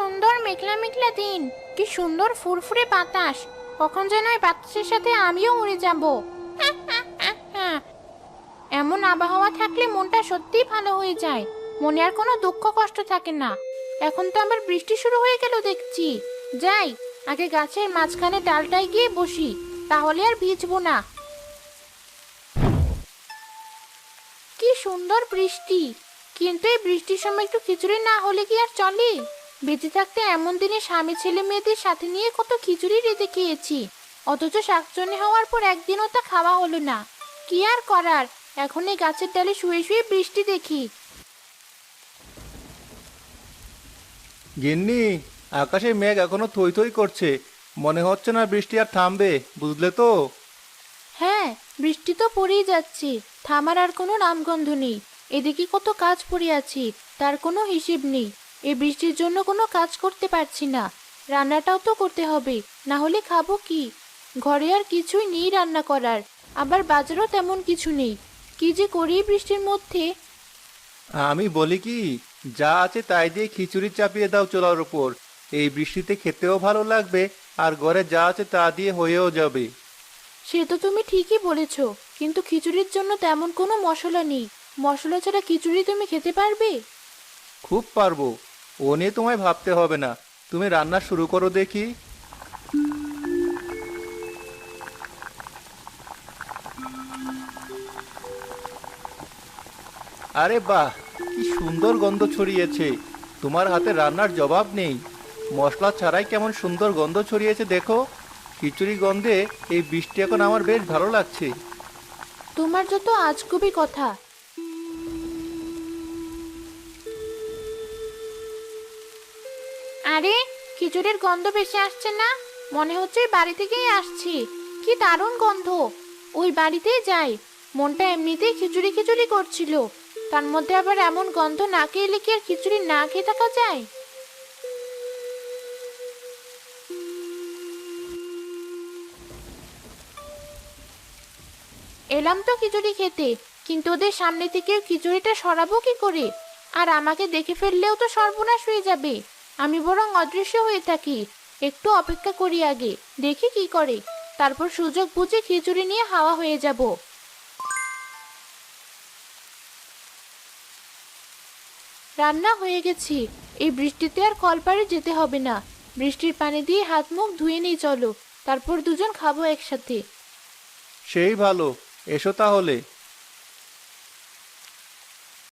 সুন্দর মেঘলা মেঘলা দিন, কি সুন্দর ফুরফুরে বাতাস। কখন যেন এই বাতাসের সাথে আমিও উড়ে যাব। এমন আবহাওয়া থাকলে মনটা সত্যিই ভালো হয়ে যায়। মনে আর কোনো দুঃখ কষ্ট থাকে না। এখন তো আবার বৃষ্টি শুরু হয়ে গেল দেখছি। যাই, আগে গাছের মাঝখানে ডালটায় গিয়ে বসি, তাহলে আর ভিজবো না। কি সুন্দর বৃষ্টি! কিন্তু এই বৃষ্টির সময় একটু খিচুড়ি না হলে কি আর চলে? বেঁচে থাকতে এমন দিনে স্বামী ছেলে মেয়েদের সাথে নিয়ে কত খিচুড়ি রেঁধে খেয়েছি, অথচ শাকচুন্নি হওয়ার পর একদিনও তা খাওয়া হলো না। কি আর করার, এখন এই গাছের ডালে শুয়ে শুয়ে বৃষ্টি দেখি। গিন্নি, আকাশে মেঘ এখনো থই থই করছে। মনে হচ্ছে না বৃষ্টি আর থামবে, বুঝলে তো? হ্যাঁ, বৃষ্টি তো পড়েই যাচ্ছে, থামার আর কোনো নামগন্ধ নেই। এদিকে কত কাজ পড়ে আছে, তার কোনো হিসেব নেই। এই বৃষ্টির জন্য কোনো কাজ করতে পারছি না। রান্নাটাও তো করতে হবে, না হলে খাবো কি? ঘরে আর কিছুই নেই রান্না করার, আবার বাজারও তেমন কিছু নেই। কি যে করি এই বৃষ্টির মধ্যে! আমি বলি কি, যা আছে তাই দিয়ে খিচুড়ি চাপিয়ে দাও চুলার উপর। এই বৃষ্টিতে খেতেও ভালো লাগবে, আর ঘরে যা আছে তা দিয়ে হয়েও যাবে। সে তো তুমি ঠিকই বলেছো, কিন্তু খিচুড়ির জন্য তেমন কোনো মশলা নেই। মশলা ছাড়া খিচুড়ি তুমি খেতে পারবে? খুব পারবো, ও নিয়ে তোমায় ভাবতে হবে না। তুমি রান্না শুরু করো দেখি। আরে বাহ, কি সুন্দর গন্ধ ছড়িয়েছে! তোমার হাতে রান্নার জবাব নেই। মশলা ছাড়াই কেমন সুন্দর গন্ধ ছড়িয়েছে দেখো। খিচুড়ি গন্ধে এই বৃষ্টি এখন আমার বেশ ভালো লাগছে। তোমার যত আজগুবি কথা! আরে, খিচুড়ির গন্ধ বেশি আসছে না? মনে হচ্ছে ওই বাড়ি থেকেই আসছে। কি দারুণ গন্ধ! ওই বাড়িতেই যাই। মনটা এমনিতেই খিচুড়ি খিচুড়ি করছিল, তার মধ্যে আবার এমন গন্ধ নাকে এলে কি আর খিচুড়ি না খেয়ে থাকা যায়? এলাম তো খিচুড়ি খেতে, কিন্তু ওদের সামনে থেকে খিচুড়িটা সরাবো কি করে? আর আমাকে দেখে ফেললেও তো সর্বনাশ হয়ে যাবে। আমি বরং অদৃশ্য হয়ে থাকি, একটু অপেক্ষা করি, আগে দেখি কি করে, তারপর সুযোগ বুঝে খিচুড়ি নিয়ে হাওয়া হয়ে যাব। রান্না হয়ে গেছি। এই বৃষ্টিতে আর কলপারে যেতে হবে না। বৃষ্টির পানি দিয়ে হাত মুখ ধুয়ে নিয়ে চলো, তারপর দুজন খাবো একসাথে। সেই ভালো, এসো তাহলে।